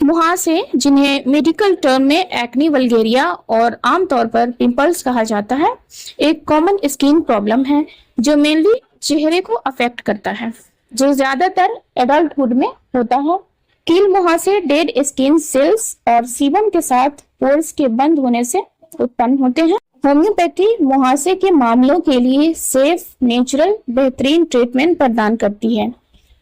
मुहासे, जिन्हें medical term में एक्ने वल्गेरिया और आमतौर पर पिंपल्स कहा जाता है, एक कॉमन स्किन प्रॉब्लम है जो मेनली चेहरे को अफेक्ट करता है, जो ज्यादातर एडल्टहुड में होता है। कील मुहासे डेड स्किन सेल्स और सीबम के साथ पोर्स के बंद होने से उत्पन्न होते हैं। होम्योपैथी मुहासे के मामलों के लिए सेफ, नेचुरल, बेहतरीन ट्रीटमेंट प्रदान करती है।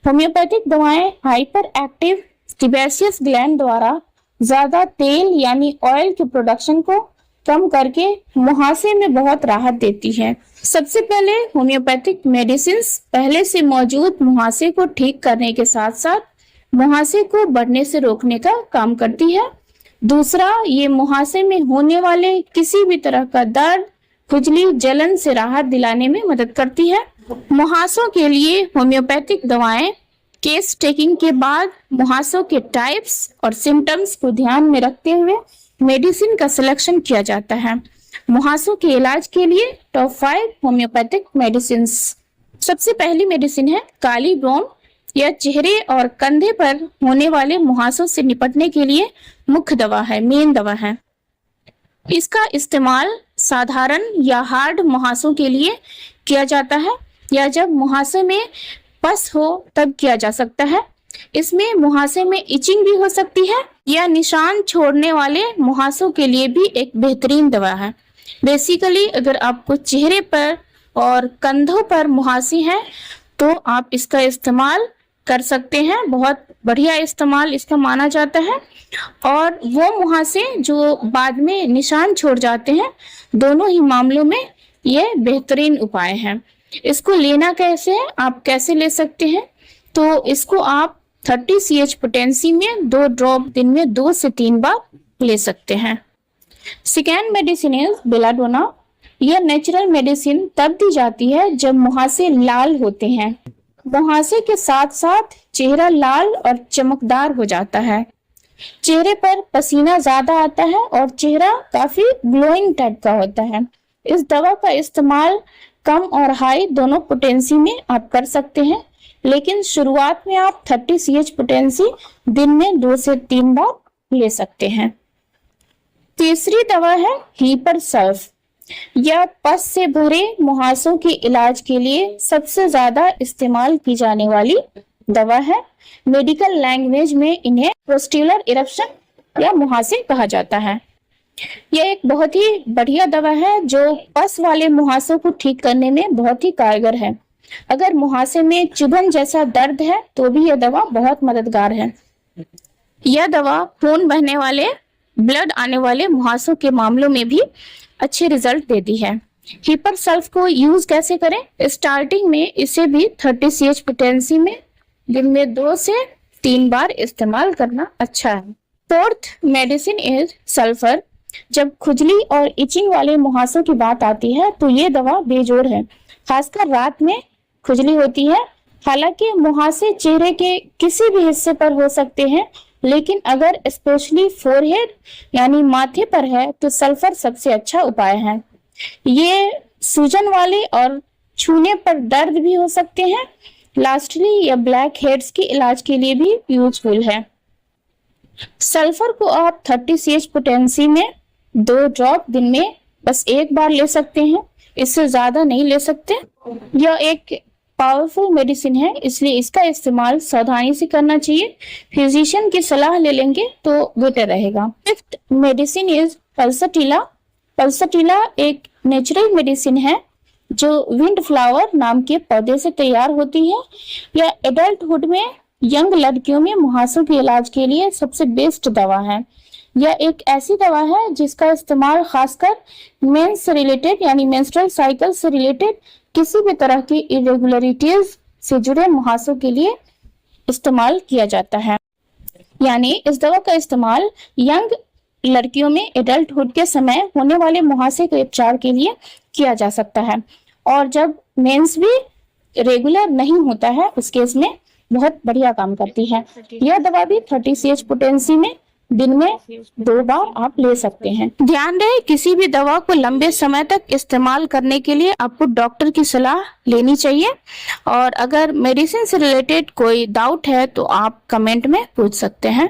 होम्योपैथिक दवाएं हाइपर एक्टिव सेबेशियस ग्लैंड द्वारा ज्यादा तेल यानी ऑयल के प्रोडक्शन को कम करके मुहासे में बहुत राहत देती है। सबसे पहले होम्योपैथिक मेडिसिन पहले से मौजूद मुहासे को ठीक करने के साथ साथ मुहासे को बढ़ने से रोकने का काम करती है। दूसरा, ये मुहासे में होने वाले किसी भी तरह का दर्द, खुजली, जलन से राहत दिलाने में मदद करती है। मुहासों के लिए होम्योपैथिक दवाएं केस टेकिंग के बाद मुहासों के टाइप्स और सिम्टम्स को ध्यान में रखते हुए मेडिसिन का सिलेक्शन किया जाता है। मुहासों के इलाज के लिए टॉप 5 होम्योपैथिक मेडिसिन। सबसे पहली मेडिसिन है काली ब्रोम। यह चेहरे और कंधे पर होने वाले मुहासों से निपटने के लिए मुख्य दवा है, मेन दवा है। इसका इस्तेमाल साधारण या हार्ड मुहासों के लिए किया जाता है या जब मुहासे में पस हो तब किया जा सकता है। इसमें मुहासे में इचिंग भी हो सकती है या निशान छोड़ने वाले मुहासों के लिए भी एक बेहतरीन दवा है। बेसिकली अगर आपको चेहरे पर और कंधों पर मुहासे हैं तो आप इसका इस्तेमाल कर सकते हैं। बहुत बढ़िया इस्तेमाल इसका माना जाता है। और वो मुहासे जो बाद में निशान छोड़ जाते हैं, दोनों ही मामलों में ये बेहतरीन उपाय है। इसको लेना कैसे है, आप कैसे ले सकते हैं, तो इसको आप 30 CH पोटेंसी में 2 ड्रॉप दिन में 2 से 3 बार ले सकते हैं। Second medicine is belladonna. यह नेचुरल मेडिसिन तब दी जाती है जब मुहासे लाल होते हैं। मुहासे के साथ साथ चेहरा लाल और चमकदार हो जाता है, चेहरे पर पसीना ज्यादा आता है और चेहरा काफी ग्लोइंग टाइप का होता है। इस दवा का इस्तेमाल कम और हाई दोनों पोटेंसी में आप कर सकते हैं, लेकिन शुरुआत में आप 30 CH पोटेंसी दिन में 2 से 3 बार ले सकते हैं। तीसरी दवा है हीपर सल्फ। यह पस से भरे मुहासों के इलाज के लिए सबसे ज्यादा इस्तेमाल की जाने वाली दवा है। मेडिकल लैंग्वेज में इन्हें पोस्ट्यूलर इरप्शन या मुहासे कहा जाता है। यह एक बहुत ही बढ़िया दवा है जो पस वाले मुहासों को ठीक करने में बहुत ही कारगर है। अगर मुहासे में चुभन जैसा दर्द है तो भी यह दवा बहुत मददगार है। यह दवा खून बहने वाले, ब्लड आने वाले मुहासों के मामलों में भी अच्छे रिजल्ट देती है। हीपर सल्फ को यूज कैसे करें? स्टार्टिंग में इसे भी 30 CH पोटेंसी में दिन में 2 से 3 बार इस्तेमाल करना अच्छा है। Fourth medicine is sulphur. जब खुजली और इचिंग वाले मुहासों की बात आती है तो ये दवा बेजोड़ है, खासकर रात में खुजली होती है। हालांकि मुहासे चेहरे के किसी भी हिस्से पर हो सकते हैं, लेकिन अगर स्पेशली फोरहेड यानी माथे पर है तो सल्फर सबसे अच्छा उपाय है। ये सूजन वाले और छूने पर दर्द भी हो सकते हैं। लास्टली यह ब्लैक हेड्स के इलाज के लिए भी यूजफुल है। सल्फर को आप 30 CH पोटेंसी में 2 ड्रॉप दिन में बस 1 बार ले सकते हैं, इससे ज्यादा नहीं ले सकते। यह एक पावरफुल मेडिसिन है, इसलिए इसका इस्तेमाल सावधानी से करना चाहिए। फिजिशियन की सलाह ले लेंगे तो बेटर रहेगा। Fifth medicine is pulsatilla. Pulsatilla एक नेचुरल मेडिसिन है जो विंड फ्लावर नाम के पौधे से तैयार होती है। यह एडल्टहुड में यंग लड़कियों में मुहासों के इलाज के लिए सबसे बेस्ट दवा है। यह एक ऐसी दवा है जिसका इस्तेमाल खासकर मेंस से रिलेटेड यानी मेंस्ट्रुअल साइकिल से रिलेटेड किसी भी तरह की इरेगुलरिटीज से जुड़े मुहासों के लिए इस्तेमाल किया जाता है। यानी इस दवा का इस्तेमाल यंग लड़कियों में एडल्टहुड के समय होने वाले मुहासे के उपचार के लिए किया जा सकता है, और जब मेंस भी रेगुलर नहीं होता है उस केस में बहुत बढ़िया काम करती है। यह दवा भी 30 CH पोटेंसी में दिन में 2 बार आप ले सकते हैं। ध्यान रहे, किसी भी दवा को लंबे समय तक इस्तेमाल करने के लिए आपको डॉक्टर की सलाह लेनी चाहिए, और अगर मेडिसिन से रिलेटेड कोई डाउट है तो आप कमेंट में पूछ सकते हैं।